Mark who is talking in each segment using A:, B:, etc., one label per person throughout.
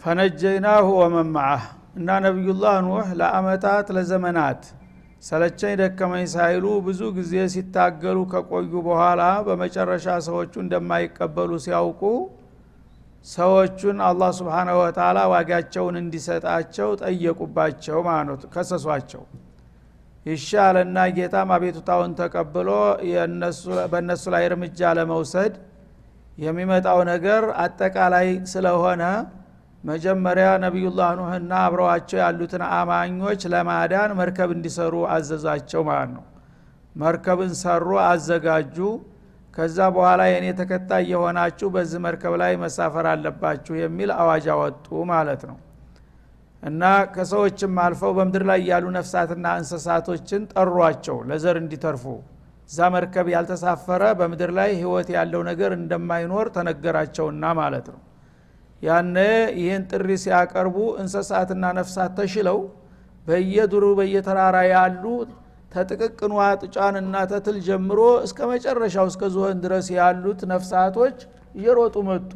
A: ፈነጀይናሁ ወመን መዐህ እና ነብዩላህ ኑህ ለአመታት ለዘመናት ሰለቸኝ ደከመኝ ሳይሉ ብዙ ጊዜ ሲታገሉ ከቆዩ በኋላ በመጨረሻ ሰዎቹ እንደማይቀበሉ ሲያውቁ ሰዎቹን አላህ Subhanahu Wa Ta'ala ዋጋቸውን እንዲሰጣቸው ጠየቁባቸው ማለት ከሰሷቸው ይሻለና ጌታም አቤቱታውን ተቀብሎ በእነሱ ላይ እርምጃ ለመውሰድ የሚመጣው ነገር አጠቃላይ ስለሆነ መጀመሪያ ነብዩላህ ኑህና አብረዋቸው ያሉትን አማኞች ለማዳን መርከብ እንዲሰሩ አዘዛቸው ማለት ነው። መርከብን ሰሩ አዘጋጁ። ከዛ በኋላ የኔ ተከታይ የሆናችሁ በዚህ መርከብ ላይ መሳፈር አለባችሁ የሚል አዋጅ አወጡ ማለት ነው። እና ከሰዎችም አልፈው በመድር ላይ ያሉ ነፍሳትና እንስሳቶችን ጠሯቸው ለዘር እንዲተርፉ። እዛ መርከብ ያልተሳፈረ በመድር ላይ ህይወት ያለው ነገር እንደማይኖር ተነገራቸውና ማለት ነው። ያነ ይህን ጥሪ ሲያቀርቡ እንስሳትና ነፍሳት ተሽለው በየዱሩ በየተራራ ያሉ ተጥቅቅኑ አጥጫንና ተትል ጀምሮ እስከ መጨረሻው እስከ ዝሆን ድረስ ያሉት ነፍሳቶች እየሮጡ መጡ።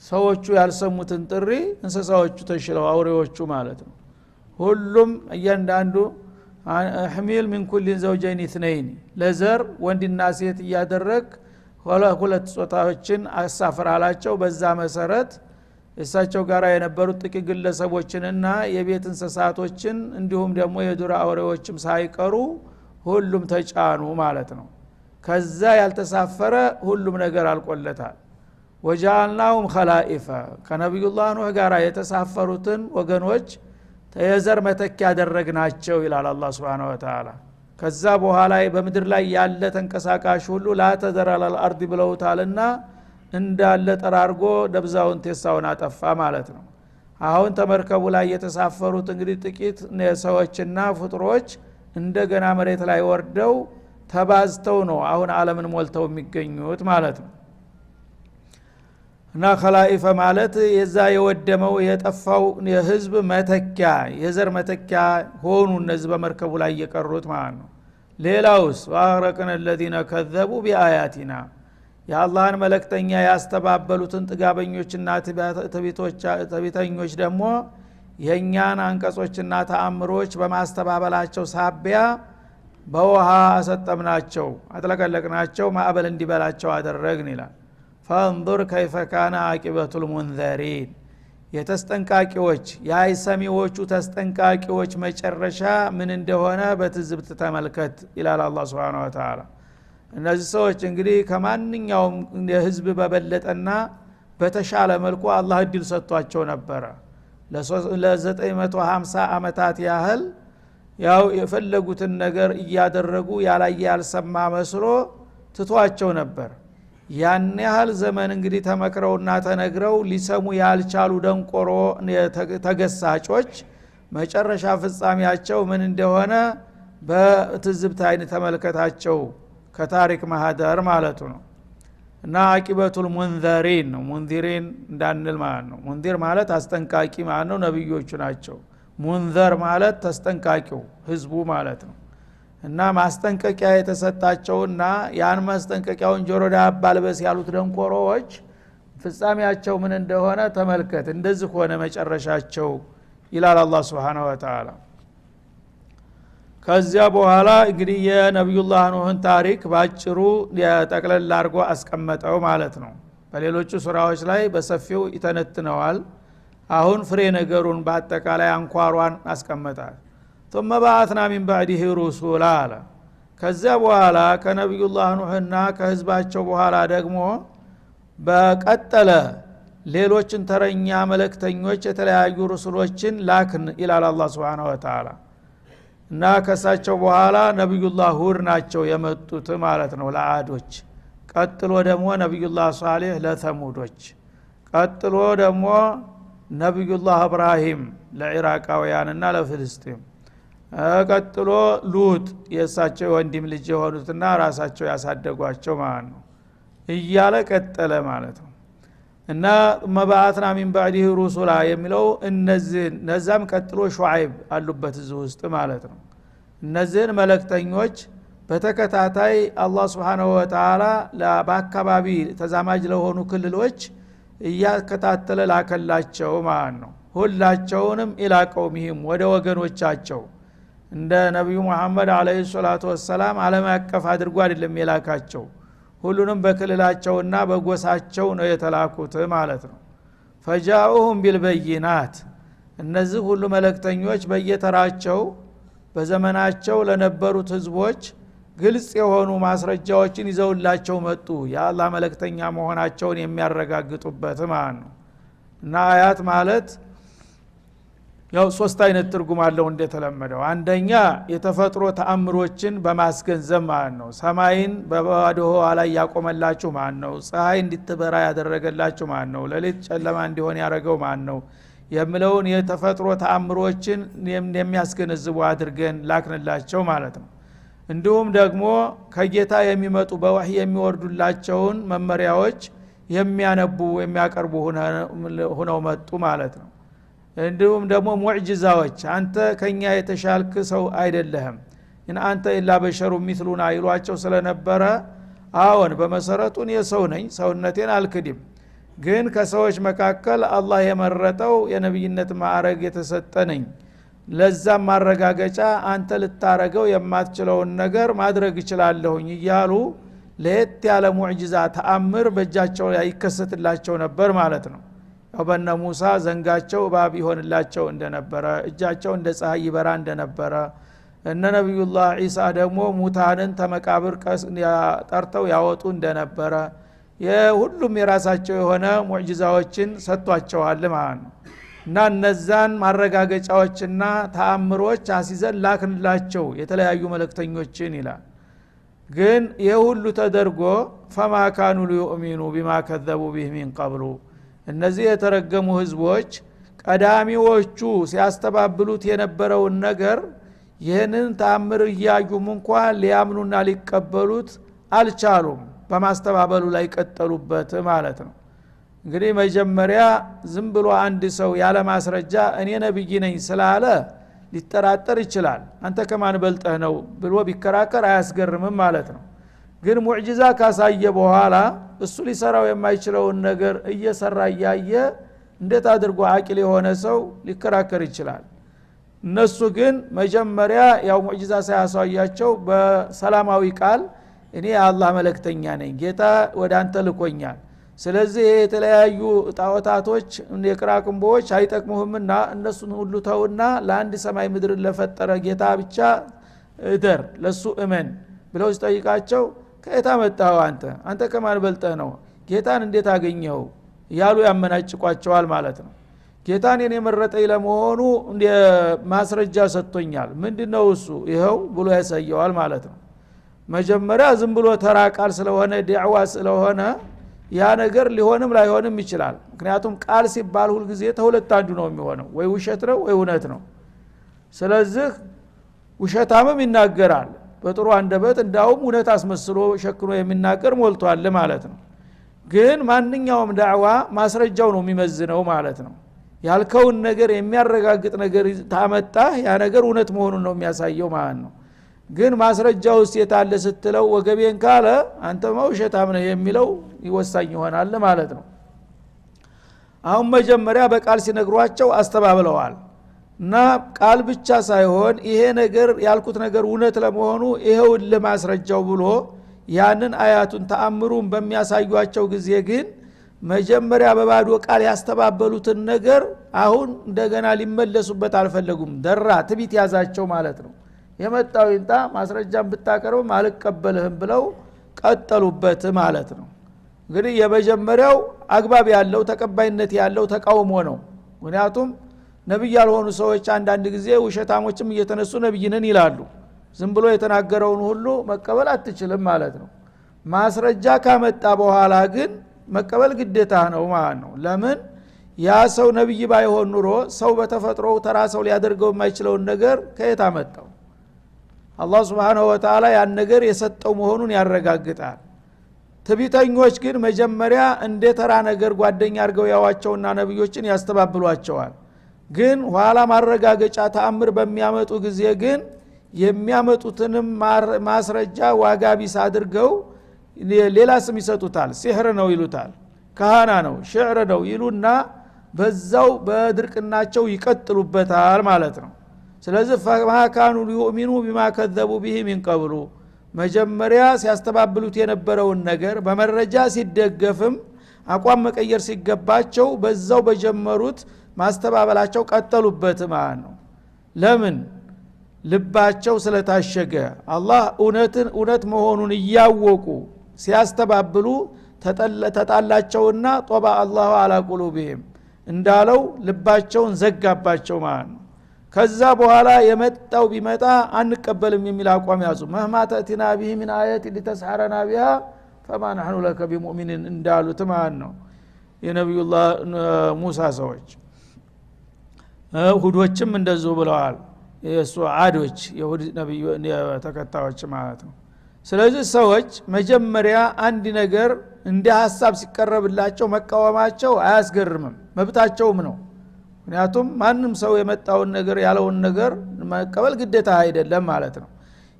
A: ሰዎቹ ያልሰሙትን ጥሪ እንስሳዎቹ ተሽለው አውሬዎቹ ማለት ነው። ሁሉም እያንዳንዱ አህሚል من كل زوجين اثنين ለዘር ወንድና ሴት እያደረግ ሁለት ጾታዎችን አሳፍር አላቸው። በዛ መሰረት እሳቸው ጋር የነበሩት ጥቂት ግለሰቦችንና የቤት እንስሳቶችን እንዲሁም ደግሞ የዱር አውሬዎችም ሳይቀሩ ሁሉም ተጫኑ ማለት ነው። ከዛ ያልተሳፈረ ሁሉም ነገር አልቆለታል። ወጃልናሁም ኸላኢፈ ከነብዩላህ ኑህ ጋር የተሳፈሩትን ወገኖች የዘር መተኪያ ያደረግናቸው ይላል አላህ Subhanahu Wa Ta'ala። ከዛ በኋላ በመድር ላይ ያለ ተንቀሳቃሽ ሁሉ ላተዘራ ለልአርድ ብለውታልና እንዳለ ጠራርጎ ደብዛውን ተሳውን አጠፋ ማለት ነው። አሁን ተመርከቡ ላይ የተሳፈሩት እንግዲህ ጥቂት ሰዎችና ፍጥሮች እንደገና መሬት ላይ ወርደው ተባዝተው ነው አሁን ዓለምን ሞልተው የሚገኙት ማለት ነው። እና ኸላኢፈ ማለት የዛ የወደመው የጠፋው የህዝብ መተኪያ የዘር መተኪያ ሆኑ እነዚህ በመርከቡ ላይ የቀሩት ማለት ነው። ሌላውስ ወአግረቅነ الذين كذبوا بآياتنا የአላህን መልእክተኛ ያስተባበሉትን ጥጋበኞችና ትዕቢተኞች ደግሞ የኛን አንቀጾችና ተአምሮች በማስተባበላቸው ሳቢያ በውሃ አሰጠምናቸው አጥለቀለቅናቸው ማዕበል እንዲበላቸው አደረግን ይላል። فانظر كيف كان عاقبة المنذرين የተስጠንቃቂዎች ያይሰሚዎቹ ተስጠንቃቂዎች መጨረሻ ምን እንደሆነ በትዝብት ተመልከት ይላል አላህ Subhanahu Wa Ta'ala። እነዚህ ሰዎች እንግዲህ ከማንኛውም የህዝብ በበለጠና በተሻለ መልኩ አላህ እድል ሰጥቷቸው ነበር። ለ950 አመታት ያህል ያው የፈለጉትን ነገር እያደረጉ ያላየ ያልሰማ መስሎ ትቷቸው ነበር። ያን ያህል ዘመን እንግዲህ ተመክረውና ተነግረው ሊሰሙ ያልቻሉ ደንቆሮ ተገሳጮች መጨረሻ ፍጻሜያቸው ምን እንደሆነ በትዝብት አይን ተመልከታቸው ከታሪክ ማህደር ማለቱ ነው። እና አቂበቱል ሙንዘሪን ነው ሙንዚሪን እንዳንል ማለት ነው። ሙንዚር ማለት አስጠንቃቂ ማለት ነው፣ ነብዮቹ ናቸው። ሙንዘር ማለት ተስጠንቃቂው ህዝቡ ማለት ነው። እና ማስጠንቀቂያ የተሰጣቸውና ያን ማስጠንቀቂያውን ጆሮ ዳባ ልበስ ያሉት ደንቆሮዎች ፍጻሜያቸው ምን እንደሆነ ተመልከት። እንደዚህ ሆነ መጨረሻቸው ይላል አላህ Subhanahu Wa Ta'ala። ከዚያ በኋላ እንግዲህ የነብዩላህ ኑህን ታሪክ ባጭሩ ያጠቅለል አድርጎ አስቀመጠው ማለት ነው። በሌሎቹ ሱራዎች ላይ በሰፊው ይተነትነዋል። አሁን ፍሬ ነገሩን በአጠቃላይ አንኳሯን አስቀመጣል። ثم بعثنا من بعده رسولا ከዚያ በኋላ ከነብዩላህ ኑህና ከህዝባቸው በኋላ ደግሞ በቀጠለ ሌሎችን ተረኛ መልእክተኞች የተለያዩ ሩሱሎችን ላክን ይላል አላህ Subhanahu Wa Ta'ala። እና ከሳቸው በኋላ ነብዩላህ ሁድ ናቸው የመጡት ማለት ነው ለአዶች። ቀጥሎ ደግሞ ነብዩላህ ሷሊህ ለተሙዶች፣ ቀጥሎ ደግሞ ነብዩላህ ኢብራሂም ለኢራቃውያንና ለፍልስጤም፣ ቀጥሎ ሉጥ የሳቸው ወንድም ልጅ የሆኑትና ራሳቸው ያሳደጓቸው ማለት ነው እያለ ቀጠለ ማለት ነው። እና መባአትና ሚን بعده ሩሱላ የሚለው እነዛም ቀጥሎ ሹዓይብ አሉበት እዚህ ውስጥ ማለት ነው። እነዚህን መልእክተኞች በተከታታይ አላህ Subhanahu Wa Ta'ala በአካባቢ ተዛማጅ ለሆኑ ክልሎች እያከታተለ ላከላቸው ማለት ነው። ሁላቸውንም ኢላ ቀውሚሂም ወደ ወገኖቻቸው እንደ ነብዩ መሐመድ አለይሂ ሰላቱ ወሰለም ዓለም አቀፍ አድርጎ አይደለም የላካቸው፣ ሁሉንም በክልላቸውና በጎሳቸው ነው የተላኩት ማለት ነው። ፈጃኡሁም ቢልበይናት እነዚህ ሁሉ መልእክተኞች በየተራቸው በዘመናቸው ለነበሩት ህዝቦች ግልጽ የሆኑ ማስረጃዎችን ይዘውላቸው መጡ፣ የአላህ መልእክተኛ መሆናቸውን የሚያረጋግጡበት ማለት ነው። እና አያት ማለት ያው ሶስት አይነት ትርጉም አለው እንደተለመደው። አንደኛ የተፈጥሮ ተአምሮችን በማስገንዘብ ማለት ነው። ሰማይን በባዶ ውሃ ላይ ያቆመላችሁ ማን ነው? ፀሐይ እንድትበራ ያደረገላችሁ ማን ነው? ሌሊት ጨለማ እንዲሆን ያደረገው ማን ነው? የሚለውን የተፈጥሮ ተአምሮችን የሚያስገነዝቡ አድርገን ላክንላቸው ማለት ነው። እንዲሁም ደግሞ ከጌታ የሚመጡ በወህይ የሚወርዱላቸውን መመሪያዎች የሚያነቡ የሚያቀርቡ ሆነው መጡ ማለት ነው። እንዲሁም ደግሞ ሙዕጂዛዎች አንተ ከኛ የተሻልክ ሰው አይደለህም እና አንተ ኢላ በሸሩ ሚስሉና ይሏቸው ስለነበረ አዎን በመሰረቱን የሰው ነኝ፣ ሰውነቴን አልክድም፣ ግን ከሰዎች መካከል አላህ የመረጠው የነብይነት ማዕረግ የተሰጠ ነኝ፣ ለዛም ማረጋገጫ አንተ ልታረገው የማትችለውን ነገር ማድረግ ይችላለሁኝ እያሉ ለየት ያለ ሙዕጂዛ ተአምር በእጃቸው ላይ ይከሰትላቸው ነበር ማለት ነው። ያው በነ ሙሳ ዘንጋቸው እባብ ይሆንላቸው እንደነበረ፣ እጃቸው እንደ ፀሐይ ይበራ እንደነበረ፣ እነ ነብዩላህ ኢሳ ደግሞ ሙታንን ተመቃብር ጠርተው ያወጡ እንደነበረ የሁሉም የራሳቸው የሆነ ሙዕጂዛዎችን ሰጥቷቸዋል ማለት ነው። እና እነዛን ማረጋገጫዎችና ተአምሮች አሲዘን ላክንላቸው የተለያዩ መልእክተኞችን ይላል። ግን የሁሉ ተደርጎ ፈማ ካኑ ሊዩእሚኑ ቢማ ከዘቡ ቢህ ሚን ቀብሉ እነዚህ የተረገሙ ህዝቦች ቀዳሚዎቹ ሲያስተባብሉት የነበረውን ነገር ይህንን ተአምር እያዩም እንኳን ሊያምኑና ሊቀበሉት አልቻሉም፣ በማስተባበሉ ላይ ቀጠሉበት ማለት ነው። እንግዲህ መጀመሪያ ዝም ብሎ አንድ ሰው ያለ ማስረጃ እኔ ነብይ ነኝ ስላለ ሊጠራጠር ይችላል። አንተ ከማን በልጠህ ነው ብሎ ቢከራከር አያስገርምም ማለት ነው። ግን ሙዕጂዛ ካሳየ በኋላ እሱ ሊሰራው የማይችለውን ነገር እየሰራ እያየ እንዴት አድርጎ አቂል የሆነ ሰው ሊከራከር ይችላል? እነሱ ግን መጀመሪያ ያው ሙዕጂዛ ሳያሳያቸው በሰላማዊ ቃል እኔ የአላህ መልእክተኛ ነኝ፣ ጌታ ወደ አንተ ልኮኛል፣ ስለዚህ የተለያዩ ጣዖታቶች የቅራቅንቦች አይጠቅሙህምና እነሱን ሁሉ ተውና ለአንድ ሰማይ ምድር ለፈጠረ ጌታ ብቻ እደር፣ ለሱ እመን ብለው ሲጠይቃቸው ከየት መጣው አንተ ከማን በልጠህ ነው? ጌታን እንዴት አገኘው? ያሉ ያመናጭቋቸዋል ማለት ነው። ጌታን የኔ መረጠኝ ለመሆኑ ማስረጃ ሰጥቶኛል። ምንድነው እሱ? ይሄው ብሎ ያሳየዋል ማለት ነው። መጀመሪያ ዝም ብሎ ተራ ቃል ስለሆነ ዲዕዋ ስለሆነ ያ ነገር ሊሆንም ላይሆንም ይችላል። ምክንያቱም ቃል ሲባል ሁሉ ጊዜ ተሁለት አንዱ ነው የሚሆነው፣ ወይ ውሸት ነው ወይ እውነት ነው። ስለዚህ ውሸታምም ይናገራል በጥሩ አንደበት፣ እንዳውም እውነት አስመስሎ ሸክኖ የሚናገር ሞልቷል ማለት ነው። ግን ማንኛውም ዳዕዋ ማስረጃው ነው የሚመዝነው ማለት ነው። ያልከውን ነገር የሚያረጋግጥ ነገር ታመጣ ያ ነገር እውነት መሆኑን ነው የሚያሳየው ማለት ነው። ግን ማስረጃው ውስጥ የታለ ስትለው ወገቤን ካለ አንተ ውሸታም ነህ የሚለው ይወሳኝ ይሆናል ማለት ነው። አሁን መጀመሪያ በቃል ሲነግሯቸው አስተባብለዋል እና ቃል ብቻ ሳይሆን ይሄ ነገር ያልኩት ነገር እውነት ለመሆኑ ይሄው ለማስረጃው ብሎ ያንን አያቱን ተአምሩን በሚያሳዩአቸው ጊዜ ግን መጀመሪያ በባዶ ቃል ያስተባበሉትን ነገር አሁን እንደገና ሊመለሱበት አልፈለጉም። ደራ ትቢት ያዛቸው ማለት ነው። የመጣው ይንጣ ማስረጃን ብታቀርብ አልቀበልህም ብለው ቀጠሉበት ማለት ነው። እንግዲህ የመጀመሪያው አግባብ ያለው ተቀባይነት ያለው ተቃውሞ ነው። ምክንያቱም ነብይ ያልሆኑ ሰዎች አንዳንድ ጊዜ ውሸታሞችም እየተነሱ ነብይ ነን ይላሉ። ዝም ብሎ የተናገረውን ሁሉ መቀበል አትችልም ማለት ነው። ማስረጃ ካመጣ በኋላ ግን መቀበል ግዴታ ነው ማለት ነው። ለምን ያ ሰው ነብይ ባይሆን ኑሮ ሰው በተፈጥሮ ተራ ሰው ሊያደርገው የማይችለውን ነገር ከየት አመጣው? አላህ Subhanahu Wa Ta'ala ያን ነገር የሰጠው መሆኑን ያረጋግጣል። ትዕቢተኞች ግን መጀመሪያ እንደ ተራ ነገር ጓደኛ አድርገው ያዋቸውና ነብዮችን ያስተባብሏቸዋል። ግን ኋላ ማረጋገጫ ተአምር በሚያመጡ ጊዜ ግን የሚያመጡትንም ማስረጃ ዋጋ ቢስ አድርገው ሌላ ስም ይሰጡታል። ሲህር ነው ይሉታል። ካህና ነው ሽዕር ነው ይሉና በዛው በድርቅናቸው ይቀጥሉበታል ማለት ነው። ስለዚህ ፈማካኑ ሊዩሚኑ ቢማ ከዘቡ ቢሂ ሚን ቀብሉ መጀመሪያ ሲያስተባብሉት የነበረውን ነገር በመረጃ ሲደገፍም አቋም መቀየር ሲገባቸው በዛው በጀመሩት ማስተባበላቸው ቀጠሉበት ማለት ነው። ለምን? ልባቸው ስለታሸገ አላህ እውነት መሆኑን እያወቁ ሲያስተባብሉ ተጣላቸውና ጦባ አላሁ አላ ቁሉቢሂም እንዳለው ልባቸውን ዘጋባቸው ማለት ነው። ከዛ በኋላ የመጣው ቢመጣ አንቀበልም የሚል አቋም ያዙ። መህማ ተእቲና ቢሂ ሚን አየት ሊተስሐረና ቢሃ ፈማ ነሕኑ ለከ ቢሙእሚኒን እንዳሉት ማለት ነው የነቢዩላህ ሙሳ ሰዎች። ሁዶችም እንደዚሁ ብለዋል፣ የሱ አዶች የሁድ ነብዩ ተከታዮች ማለት ነው። ስለዚህ ሰዎች መጀመሪያ አንድ ነገር እንደ ሐሳብ ሲቀርብላቸው መቃወማቸው አያስገርምም፣ መብታቸውም ነው። ምክንያቱም ማንም ሰው የመጣውን ነገር ያለውን ነገር መቀበል ግዴታ አይደለም ማለት ነው።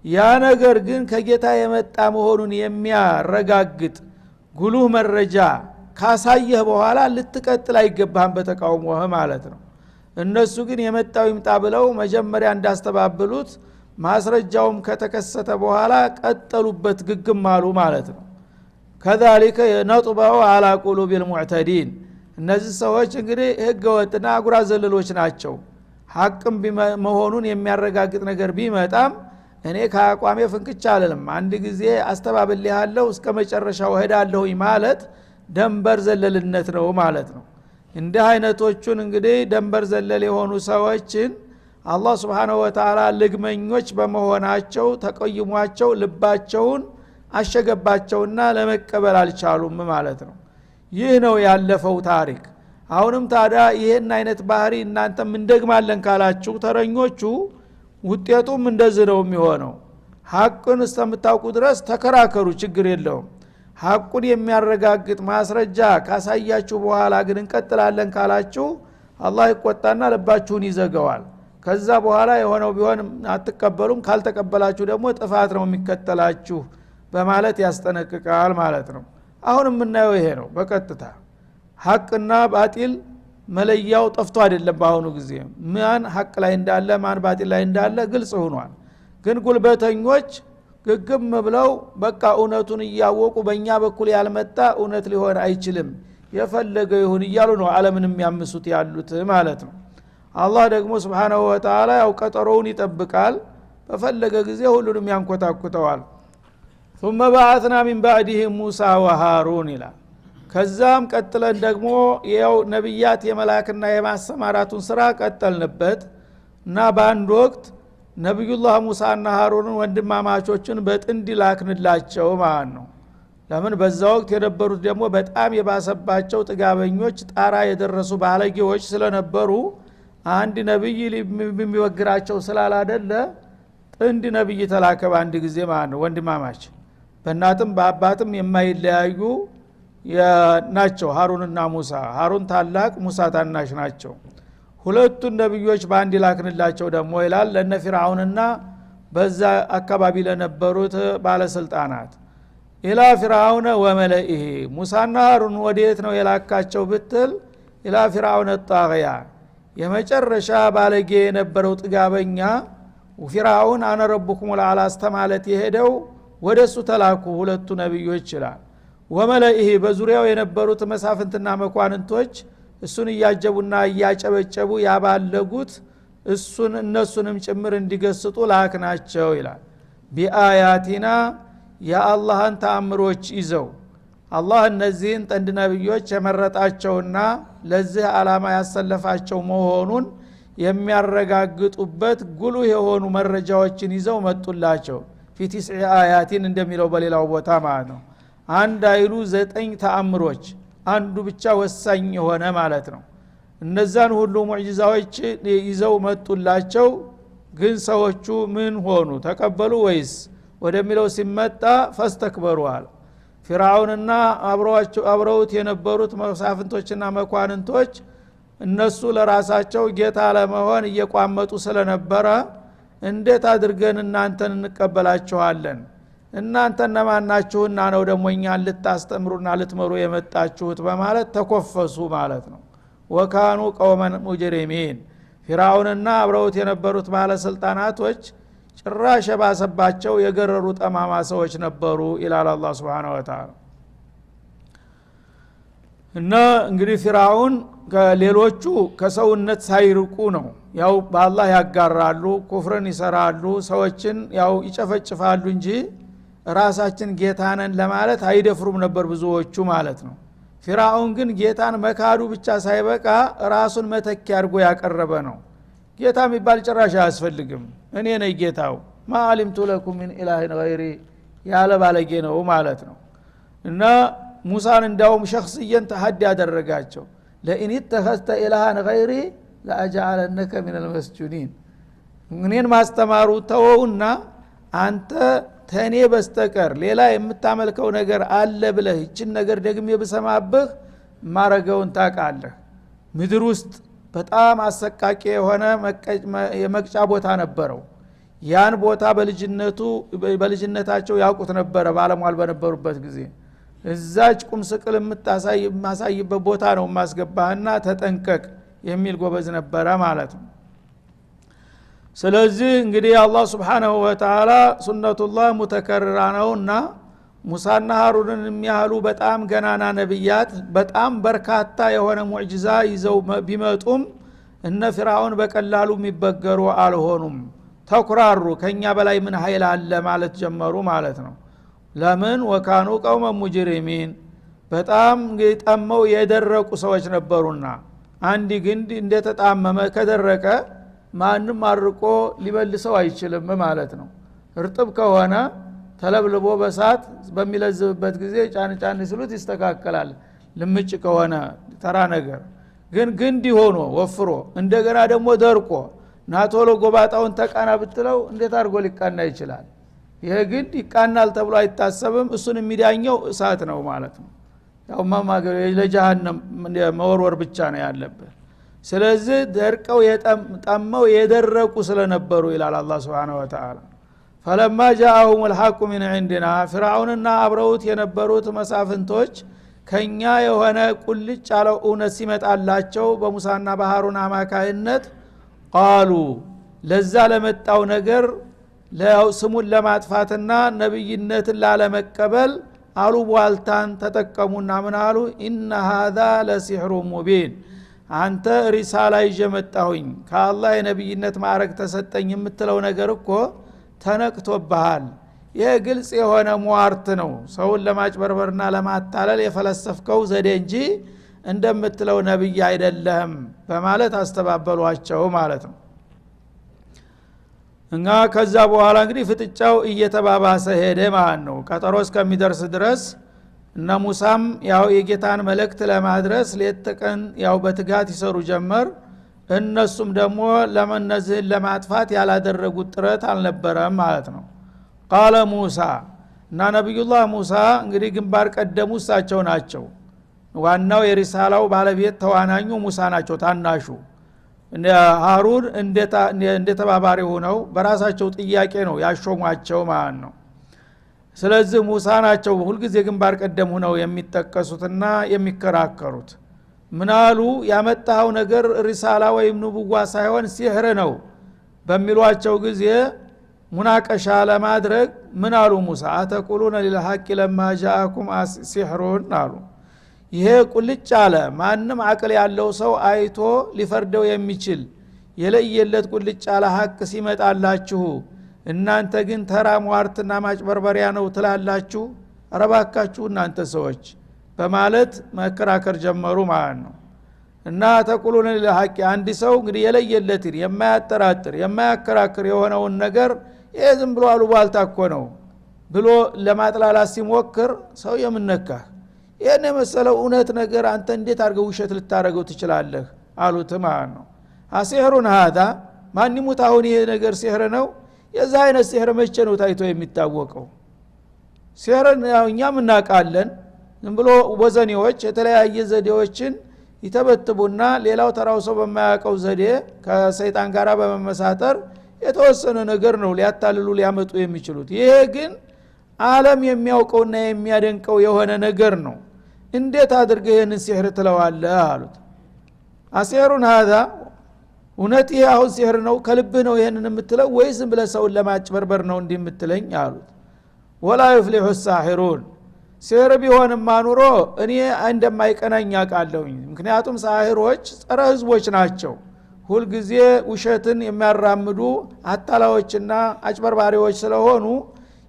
A: ያ ነገር ግን ከጌታ የመጣ መሆኑን የሚያረጋግጥ ጉሉህ መረጃ ካሳየህ በኋላ ልትቀጥል አይገባህም በተቃውሞህ ማለት ነው። እነሱ ግን የመጣው ይምጣ ብለው መጀመሪያ እንዳስተባብሉት ማስረጃውም ከተከሰተ በኋላ ቀጠሉበት ግግም አሉ ማለት ነው። ከዛሊከ ነጥበው አላ ቁሉቢል ሙዕተዲን እነዚህ ሰዎች እንግዲህ ህገ ወጥና አጉራ ዘለሎች ናቸው። ሐቅም መሆኑን የሚያረጋግጥ ነገር ቢመጣም እኔ ከአቋሜ ፍንክቻ አልልም፣ አንድ ጊዜ አስተባብልሃለሁ እስከ መጨረሻው ሄዳለሁ ማለት ደንበር ዘለልነት ነው ማለት ነው። እንዲህ አይነቶቹን እንግዲህ ደንበር ዘለል የሆኑ ሰዎችን አላህ Subhanahu Wa Ta'ala ልግመኞች በመሆናቸው ተቀይሟቸው ልባቸውን አሸገባቸውና ለመቀበል አልቻሉም ማለት ነው። ይህ ነው ያለፈው ታሪክ። አሁንም ታዲያ ይሄን አይነት ባህሪ እናንተም እንደግማለን ካላችሁ ተረኞቹ ውጤቱም እንደዚህ ነው የሚሆነው። ሐቁን እስከምታውቁ ድረስ ተከራከሩ፣ ችግር የለውም። ሐቁን የሚያረጋግጥ ማስረጃ ካሳያችሁ በኋላ ግን እንቀጥላለን ካላችሁ አላህ ይቆጣና ልባችሁን ይዘጋዋል። ከዛ በኋላ የሆነው ቢሆን አትቀበሉም፣ ካልተቀበላችሁ ደግሞ ጥፋት ነው የሚከተላችሁ በማለት ያስጠነቅቃል ማለት ነው። አሁን የምናየው ይሄ ነው በቀጥታ ሐቅና ባጢል መለያው ጠፍቶ አይደለም። በአሁኑ ጊዜ ማን ሐቅ ላይ እንዳለ ማን ባጢል ላይ እንዳለ ግልጽ ሆኗል። ግን ጉልበተኞች ግግም ብለው በቃ እውነቱን እያወቁ በእኛ በኩል ያልመጣ እውነት ሊሆን አይችልም የፈለገው ይሁን እያሉ ነው ዓለምን የሚያምሱት ያሉት ማለት ነው። አላህ ደግሞ Subhanahu Wa Ta'ala ያው ቀጠሮውን ይጠብቃል፣ በፈለገ ጊዜ ሁሉንም ያንኮታኩተዋል። ثم بعثنا من بعدهم موسى وهارون ይላል። ከዛም ቀጥለን ደግሞ ያው ነብያት የመላክና የማሰማራቱን ስራ ቀጠልንበት እና በአንድ ወቅት ነብዩላህ ሙሳና ሃሩንን ወንድማማቾችን በጥንድ ላክንላቸው ማለት ነው። ለምን በዛ ወቅት የነበሩት ደግሞ በጣም የባሰባቸው ጥጋበኞች ጣራ የደረሱ ባለጌዎች ስለነበሩ አንድ ነብይ የሚወግራቸው ስላላደለ ጥንድ ነብይ ተላከ አንድ ጊዜ ማለት ነው። ወንድማማች በእናትም በአባትም የማይለያዩ ናቸው ሃሩንና ሙሳ። ሃሩን ታላቅ ሙሳ ታናሽ ናቸው። ሁለቱን ነብዮች በአንድ ላክንላቸው ደግሞ ይላል ለነ ፊርዓውንና በዛ አካባቢ ለነበሩት ባለስልጣናት። ኢላ ፊርዓውን ወመለኢሂ ሙሳና ሃሩን ወዴት ነው የላካቸው ብትል ኢላ ፊርዓውን ጣግያ የመጨረሻ ባለጌ የነበረው ጥጋበኛ ወፊርዓውን አነ ረቡኩም ወልአላ አስተማለት የሄደው ወደሱ ተላኩ ሁለቱ ነብዮች ይላል። ወመለኢሂ በዙሪያው የነበሩት መሳፍንትና መኳንንቶች እሱን እያጀቡና እያጨበጨቡ ያባለጉት እሱን እነሱንም ጭምር እንዲገስጡ ላክናቸው ይላል። ቢአያቲና የአላህን ተአምሮች ይዘው አላህ እነዚህን ጥንድ ነብዮች የመረጣቸውና ለዚህ ዓላማ ያሰለፋቸው መሆኑን የሚያረጋግጡበት ጉልህ የሆኑ መረጃዎችን ይዘው መጡላቸው። ፊ 9 አያቲን እንደሚለው በሌላው ቦታ ማለት ነው። አንድ አይሉ 9 ተአምሮች አንዱ ብቻ ወሳኝ የሆነ ማለት ነው። እነዛን ሁሉ ሙዕጂዛዎች ይዘው መጡላቸው። ግን ሰዎቹ ምን ሆኑ? ተቀበሉ ወይስ ወደሚለው ሲመጣ ፈስተክበሩዋል። ፊርዓውንና አብረውት የነበሩት መሳፍንቶችና መኳንንቶች እነሱ ለራሳቸው ጌታ ለመሆን እየቋመጡ ስለነበረ እንዴት አድርገን እናንተን እንቀበላችኋለን? እናንተ እነማን ናችሁና ነው ደግሞ እኛን ልታስተምሩና ልትመሩ የመጣችሁት በማለት ተኮፈሱ ማለት ነው። ወካኑ ቀውመን ሙጅሪሚን ፊርዓውንና አብረውት የነበሩት ባለስልጣናቶች ጭራሽ ባሰባቸው የገረሩ ጠማማ ሰዎች ነበሩ ይላል አላህ Subhanahu Wa Ta'ala። እና እንግዲህ ፊርዓውን ከሌሎቹ ከሰውነት ሳይርቁ ነው ያው በአላህ ያጋራሉ፣ ኩፍርን ይሰራሉ፣ ሰዎችን ያው ይጨፈጭፋሉ እንጂ ራሳችን ጌታነን ለማለት አይደፍሩም ነበር ብዙዎቹ ማለት ነው። ፊርዓውን ግን ጌታን መካዱ ብቻ ሳይበቃ ራሱን መተኪያ አድርጎ ያቀረበ ነው። ጌታ የሚባል ጭራሽ አያስፈልግም፣ እኔ ነኝ ጌታው ማአሊምቱ ለኩም ሚን ኢላሂን ገይሪ ያለ ባለጌ ነው ማለት ነው። እና ሙሳን እንዳውም ሸخصየን ተሐዲ ያደረጋቸው ለኢን ተኸስተ ኢላሃን ገይሪ ለአجعلنك من المسجونين እኔን ማስተማሩ ተወውና አንተ ተኔ በስተቀር ሌላ የምታመልከው ነገር አለ ብለህ እቺን ነገር ደግሜ በሰማብህ ማረገውን ታቃለህ። ምድር ውስጥ በጣም አሰቃቂ የሆነ የመቅጫ ቦታ ነበረው። ያን ቦታ በልጅነታቸው ያውቁት ነበር ባለሟል በነበሩበት ጊዜ። እዛች ቁም ስቅል የማሳይበት ቦታ ነው ማስገባህና ተጠንቀቅ የሚል ጎበዝ ነበረ ማለት ነው። ስለዚህ እንግዲህ አላህ Subhanahu Wa Ta'ala ሱነቱላህ ሙተከረራ ነውና ሙሳና ሃሩንን የሚያህሉ በጣም ገናና ነብያት በጣም በርካታ የሆነ ሙዕጂዛ ይዘው ቢመጡም እነ ፊርዓውን በቀላሉ የሚበገሩ አልሆኑም። ተኩራሩ ከኛ በላይ ምን ኃይል አለ ማለት ጀመሩ ማለት ነው። ለምን ወካኑ ቀውመ ሙጅሪሚን በጣም ጠመው የደረቁ ሰዎች ነበሩና አንዲ ግንድ እንደተጣመመ ከደረቀ ማንም አርቆ ሊበልሰው አይችልም ማለት ነው። እርጥብ ከሆነ ተለብልቦ በሳት በሚለዝብበት ጊዜ ጫን ሲሉት ይስተካከላል። ልምጭ ከሆነ ተራ ነገር ግን ግንድ ሆኖ ወፍሮ እንደገና ደግሞ ደርቆ ናቶሎ ጎባጣውን ተቃና ብትለው እንዴት አርጎ ሊቃና ይችላል? ይሄ ግንድ ይቃናል ተብሎ አይታሰብም። እሱን የሚዳኘው እሳት ነው ማለት ነው። ያው ማማገር ለጀሃነም መወርወር ብቻ ነው ያለበት። ስለዚህ ደርቀው የጠመው የደረቁ ስለነበሩ ይላል አላህ Subhanahu Wa Ta'ala። فلما جاءهم الحق من عندنا فرعونና አብረውት የነበሩት መሳፍንቶች ከኛ የሆነ ቁልጭ ያለው እውነት ሲመጣላቸው በሙሳና በሃሩን አማካይነት قالوا ለዛ ለመጣው ነገር ለስሙን ለማጥፋትና ነብይነትን ላለመቀበል አሉ ዋልታን ተጠቀሙና ምን አሉ ኢነ هذا لسحر مبين አንተ ሪሳላ ይጀመጣሁኝ ከአላህ የነብይነት ማዕረግ ተሰጠኝ የምትለው ነገር እኮ ተነቅቶብሃል። ይሄ ግልጽ የሆነ ሟርት ነው፣ ሰውን ለማጭበርበርና ለማታለል የፈለሰፍከው ዘዴ እንጂ እንደምትለው ነብይ አይደለም በማለት አስተባበሏቸው ማለት ነው። እና ከዛ በኋላ እንግዲህ ፍጥጫው እየተባባሰ ሄደ ማለት ነው። ቀጠሮ እስከሚደርስ ድረስ እነ ሙሳም ያው የጌታን መልእክት ለማድረስ ለተቀን ያው በትጋት ይሰሩ ጀመር። እነሱም ደግሞ ለመነዝህን ለማጥፋት ያላደረጉት ጥረት አልነበረም ማለት ነው። ቃለ ሙሳ እና ነብዩላህ ሙሳ እንግዲህ ግንባር ቀደሙ እሳቸው ናቸው። ዋናው የሪሳላው ባለቤት ተዋናኙ ሙሳ ናቸው። ታናሹ ሃሩን እንደ ተባባሪ ሆነው በራሳቸው ጥያቄ ነው ያሾሟቸው ማለት ነው። ስለዚህ ሙሳ ናቸው ሁልጊዜ ግንባር ቀደም ሆነው የሚጠቀሱትና የሚከራከሩት። ምናሉ ያመጣው ነገር ሪሳላ ወይም ንቡዋ ሳይሆን ሲህር ነው በሚሏቸው ጊዜ ሙናቀሻ ለማድረግ ምናሉ ሙሳ አተቁሉነ ሊልሐቅ ለማ ጃአኩም ሲህሩን አሉ። ይሄ ቁልጭ አለ ማንም አቅል ያለው ሰው አይቶ ሊፈርደው የሚችል የለየለት ቁልጭ አለ ሐቅ ሲመጣላችሁ እናንተ ግን ተራ ሟርትና ማጭበርበሪያ ነው ትላላችሁ? አረባካችሁ እናንተ ሰዎች በማለት መከራከር ጀመሩ ማለት ነው። እና ተቁሉነ ለሐቅ አንዲ ሰው እንግዲህ የለየለትን የማያጠራጥር የማያከራክር የሆነውን ነገር ይሄ ዝም ብሎ አሉባልታ እኮ ነው ብሎ ለማጥላላት ሲሞክር ሰው የምነካ ይሄን የመሰለው እውነት ነገር አንተ እንዴት አድርገው ውሸት ልታረገው ትችላለህ አሉት ማለት ነው። አሲህሩን هذا ማን ይሙታውን ይሄ ነገር ሲህር ነው? የዛ አይነት ሲህር መቼ ነው ታይቶ የሚታወቀው? ሲህርን ያው እኛም እናውቃለን። ዝም ብሎ ወዘኔዎች የተለያየ ዘዴዎችን ይተበትቡና ሌላው ተራው ሰው በማያውቀው ዘዴ ከሰይጣን ጋራ በመመሳጠር የተወሰነ ነገር ነው ሊያታልሉ ሊያመጡ የሚችሉት። ይሄ ግን ዓለም የሚያውቀውና የሚያደንቀው የሆነ ነገር ነው እንዴት አድርገህ ይህን ሲህር ትለዋለህ አሉት አሲሩን هذا እውነት ይሄ አሁን ሲህር ነው ከልብህ ነው ይሄንን የምትለው ወይስ ዝም ብለህ ሰውን ለማጭበርበር ነው እንዲህ የምትለኝ አሉት ወላ يفلح الساحرون ሲህር ቢሆንማ ኑሮ እኔ እንደማይቀናኝ አውቃለሁኝ ምክንያቱም ሳሂሮች ጸረ ህዝቦች ናቸው ሁሉ ጊዜ ውሸትን የሚያራምዱ አጣላዎችና አጭበርባሪዎች ስለሆኑ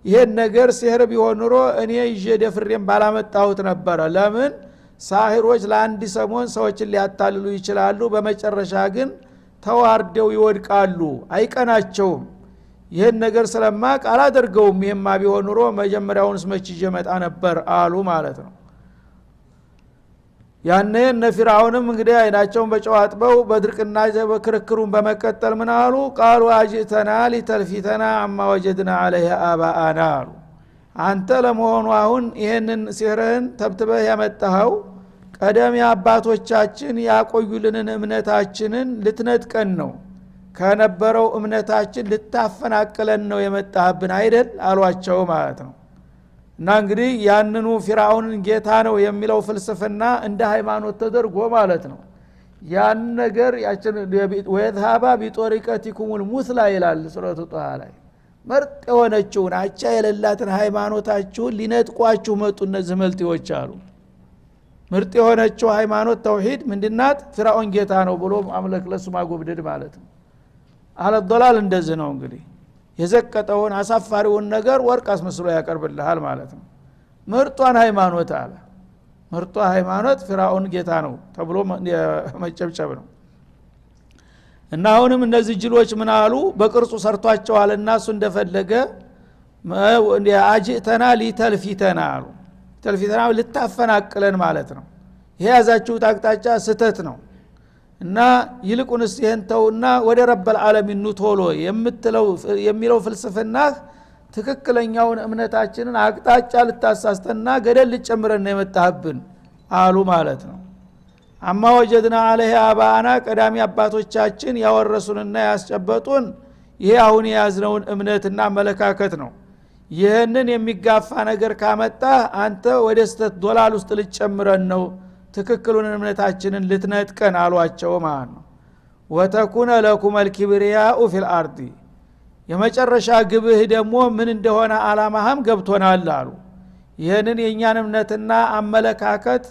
A: ይሄን ነገር ሲህር ቢሆን ኑሮ እኔ ይዤ ደፍሬም ባላመጣሁት ነበር ለምን ሳሂሮች ለአንድ ሰሞን ሰዎችን ሊያታልሉ ይችላሉ በመጨረሻ ግን ተዋርደው ይወድቃሉ አይቀናቸውም ይሄን ነገር ስለማቅ አላደርገውም ይሄማ ቢሆን ኑሮ መጀመሪያውንስ መች ይዤ መጣ ነበር አሉ ማለት ነው ያኔ ነፍራውንም እንግዲህ አይናቸውን በጨዋጥበው በድርቅና በክርክሩን በመቀጠል ምን አሉ ቃሉ አጅተና ሊተልፊተና አማ ወጀድና عليه آباءنا አሉ አንተ ለመሆኑ አሁን ይሄንን ሲህርን ተብትበህ ያመጣኸው ቀደም አባቶቻችን ያቆዩልንን እምነታችንን ልትነጥቀን ነው ከነበረው እምነታችን ልታፈናቅለን ነው የመጣህብን አይደል አሏቸው ማለት ነው እና እንግዲህ ያንኑ ፊርዓውንን ጌታ ነው የሚለው ፍልስፍና እንደ ሃይማኖት ተደርጎ ማለት ነው ያን ነገር ያችን ወይذهب بطريقتكم المثلى ይላል ሱረቱ ጣሃ ላይ መርጥ የሆነችውን አቻ የሌላትን ሃይማኖታችሁን ሊነጥቋችሁ መጡ እነዚህ መልቲዎች አሉ ምርጥ የሆነችው ሃይማኖት ተውሂድ ምንድናት ፊርዓውን ጌታ ነው ብሎ ማምለክ ለሱ ማጎብደድ ማለት ነው አለ ዶላል እንደዚህ ነው እንግዲህ የዘቀጠውን አሳፋሪውን ነገር ወርቅ አስመስሎ ያቀርብልሃል ማለት ነው ምርጧን ሃይማኖት አለ ምርጧ ሃይማኖት ፊርዓውን ጌታ ነው ተብሎ መጨብጨብ ነው እና አሁንም እነዚህ ጅሎች ምን አሉ በቅርጹ ሰርቷቸዋልና እሱ እንደፈለገ አጅተና ሊተልፊተና አሉ ተልፊተና ልታፈናቅለን ማለት ነው ይሄ ያዛችሁት አቅጣጫ ስተት ነው እና ይልቁንስ ይሄንተውና ወደ ረበል ዓለሚን ቶሎ የሚለው ፍልስፍና ትክክለኛውን እምነታችንን አቅጣጫ ልታሳስተና ገደል ልጨምረን የመጣህብን አሉ ማለት ነው አማ ወጀድና عليه آباءنا ቀዳሚ አባቶቻችን ያወረሱንና ያስጨበጡን ይሄ አሁን የያዝነውን እምነትና መለካከት ነው ይሄንን የሚጋፋ ነገር ካመጣ አንተ ወደ ስተት ዶላል ውስጥ ልጨምረን ነው ትክክሉን እምነታችንን ልትነጥቀን አሏቸው ማለት ነው ወተኩነ ለኩም الكبرياء في الارض የመጨረሻ ግብህ ደግሞ ምን እንደሆነ አላማህም ገብቶናል አሉ ይሄንን የኛን እምነትና አመለካከት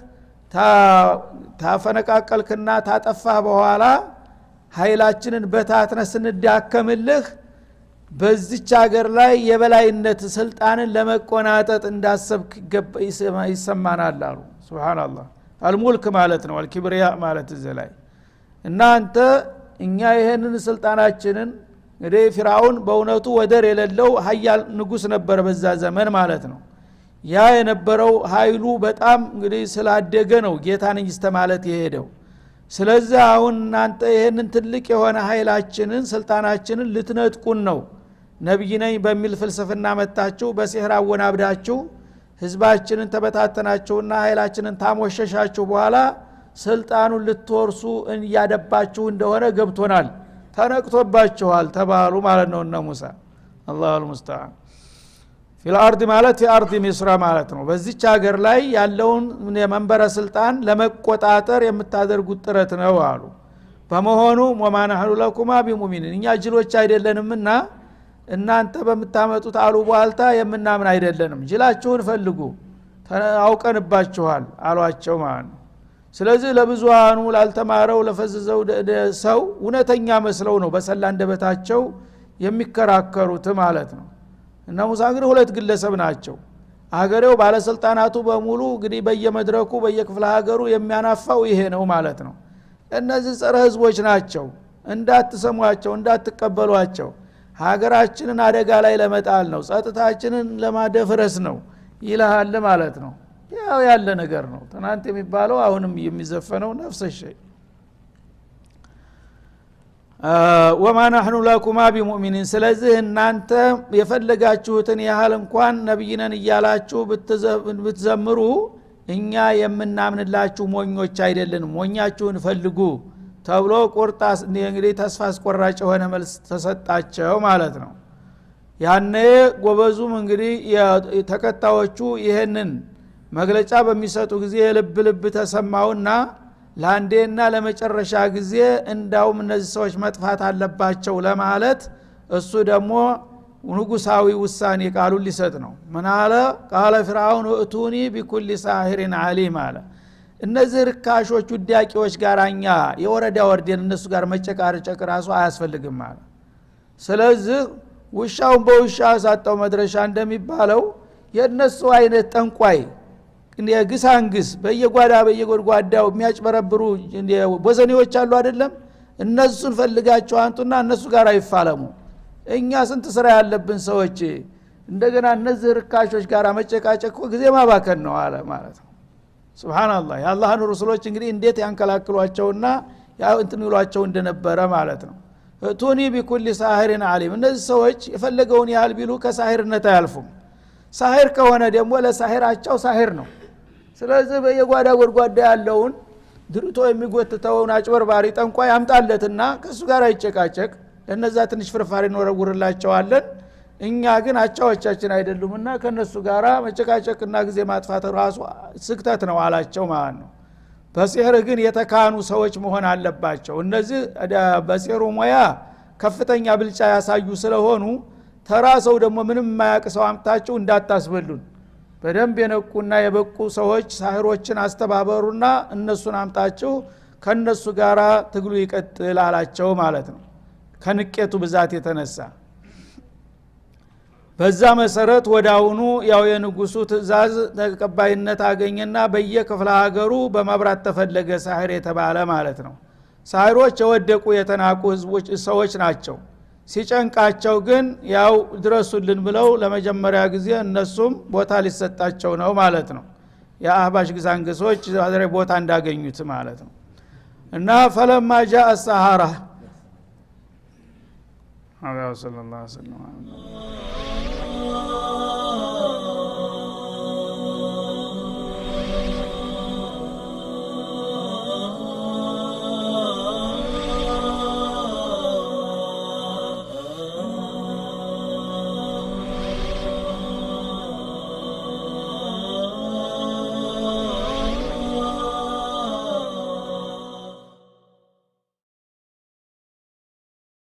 A: ታፈነቃቀልክና ታጠፋህ በኋላ ኃይላችንን በታትነ ስንዳከምልህ በዚች ሀገር ላይ የበላይነት ስልጣንን ለመቆናጠጥ እንዳሰብክ ይሰማናል አሉ ሱብሃንአላህ አልሙልክ ማለት ነው አልኪብሪያ ማለት ዘላይ እናንተ እኛ ይሄንን ስልጣናችንን እንግዲህ ፊርዓውን በእውነቱ ወደር የሌለው ኃያል ንጉስ ነበር በዛ ዘመን ማለት ነው ያ የነበረው ኃይሉ በጣም እንግዲህ ስላደገ ነው ጌታ ነኝ ማለት የሄደው ስለዚህ አሁን እናንተ ይሄንን ትልቅ የሆነ ኃይላችንን ስልጣናችንን ልትነጥቁን ነው ነብይ ነኝ በሚል ፍልስፍና መጣችሁ በሲህር አወናብዳችሁ ህዝባችንን ተበታተናችሁና ኃይላችንን ታሞሸሻችሁ በኋላ ስልጣኑን ልትወርሱ ያደባችሁ እንደሆነ ገብቶናል ተነቅቶባችኋል ተባሉ ማለት ነው እነ ሙሳ አላሁ المستعان في الارض ማለት في ارض مصر ማለት ነው በዚች ሀገር ላይ ያለውን የመንበረ ስልጣን ለመቆጣጠር የምታደርጉት ጥረት ነው አሉ በመሆኑ وما نحن لكما بمؤمنين እኛ ጅሎች አይደለንምና እናንተ በመታመጡት አሉ በኋልታ የምናምን አይደለንም ጅላችሁን ፈልጉ አውቀንባችኋል አሏቸው ማለት ነው ስለዚህ ለብዙሃኑ ላልተማረው ለፈዘዘው ሰው እውነተኛ መስለው ነው በሰላ እንደበታቸው የሚከራከሩት ማለት ነው እና ሙሳ ግን ሁለት ግለሰብ ናቸው አገሬው ባለስልጣናቱ በሙሉ እንግዲህ በየመድረኩ በየክፍለ ሀገሩ የሚያናፋው ይሄ ነው ማለት ነው እነዚህ ጸረ ህዝቦች ናቸው እንዳትሰሟቸው እንዳትቀበሏቸው ሀገራችንን አደጋ ላይ ለመጣል ነው ጸጥታችንን ለማደፍረስ ነው ይላል ማለት ነው ያው ያለ ነገር ነው ትናንት የሚባለው አሁንም የሚዘፈነው ነፍስ ሸይ وما نحن لكما بمؤمنين ስለዚህ እናንተ የፈለጋችሁትን ያህል እንኳን ነብይነን ይያላችሁ ብትዘምሩ እኛ የምናምንላችሁ ሞኞች አይደለንም ሞኛችሁን ፈልጉ ተብሎ ቁርጣስ እንግዲህ ተስፋ አስቆራጭ ሆነ መልስ ተሰጣቸው ማለት ነው ያኔ ጎበዙም እንግዲህ ተከታዮቹ ይሄንን መግለጫ በሚሰጡ ጊዜ ልብ ተሰማውና ለአንዴና ለመጨረሻ ጊዜ እንዳውም እነዚህ ሰዎች መጥፋት አለባቸው ለማለት እሱ ደግሞ ንጉሳዊ ውሳኔ ቃሉን ሊሰጥ ነው። ምን አለ? ቃለ ፍርዓውን እቱኒ ቢኩል ሳሂሪን ዓሊም አለ። እነዚህ ርካሾች ውዳቂዎች ጋራኛ የወረዳ ወርደን እነሱ ጋር መጨቃጨቅ ራሱ አያስፈልግም አለ። ስለዚህ ውሻውን በውሻ ሳጣው መድረሻ እንደሚባለው የነሱ አይነት ጠንቋይ ግሳንግስ በየጓዳ በየጎድጓዳው የሚያጭበረብሩ ወዘኔዎች አሉ አይደለም? እነሱን ፈልጋቸው አንጡና እነሱ ጋር አይፋለሙ። እኛ ስንት ስራ ያለብን ሰዎች እንደገና እነዚህ ርካሾች ጋር መጨቃጨቅ ጊዜ ማባከን ነው አለ ማለት ነው። ሱብሃንአላህ የአላህን ረሱሎች እንግዲህ እንዴት ያንከላክሏቸውና ያው እንትን ይሏቸው እንደነበረ ማለት ነው። ቱኒ ቢኩል ሳሂሪን ዓሊም። እነዚህ ሰዎች የፈለገውን ያህል ቢሉ ከሳሂርነት አያልፉም። ሳሂር ከሆነ ደግሞ ለሳሂራቸው ሳሂር ነው። ስለዚህ በየጓዳ ጎድጓዳ ያለውን ድርቶ የሚጎትተውን አጭበርባሪ ጠንቋይ ያምጣለትና ከሱ ጋር አይጨቃጨቅ። ለነዛ ትንሽ ፍርፋሪ እንወረውርላቸዋለን። እኛ ግን አቻዎቻችን አይደሉምና ከነሱ ጋር መጨቃጨቅና ጊዜ ማጥፋት ራሱ ስክተት ነው አላቸው ማለት ነው። በሲህር ግን የተካኑ ሰዎች መሆን አለባቸው። እነዚህ በሲህሩ ሙያ ከፍተኛ ብልጫ ያሳዩ ስለሆኑ ተራ ሰው ደግሞ ምንም የማያውቅ ሰው አምጣችሁ እንዳታስበሉን። በደንብ የነቁና የበቁ ሰዎች ሳህሮችን አስተባበሩና እነሱን አምጣችሁ ከነሱ ጋራ ትግሉ ይቀጥል አላቸው ማለት ነው። ከንቄቱ ብዛት የተነሳ በዛ መሰረት ወዳውኑ ያው የንጉሱ ትእዛዝ ተቀባይነት አገኘና በየክፍለ ሀገሩ በመብራት ተፈለገ ሳህር የተባለ ማለት ነው። ሳህሮች የወደቁ የተናቁ ህዝቦች ሰዎች ናቸው። ሲጨንቃቸው ግን ያው ድረሱልን ብለው ለመጀመሪያ ጊዜ እነሱም ቦታ ሊሰጣቸው ነው ማለት ነው። የአህባሽ ግዛንግሶች ዛሬ ቦታ እንዳገኙት ማለት ነው። እና ፈለማ ጃአ السحرة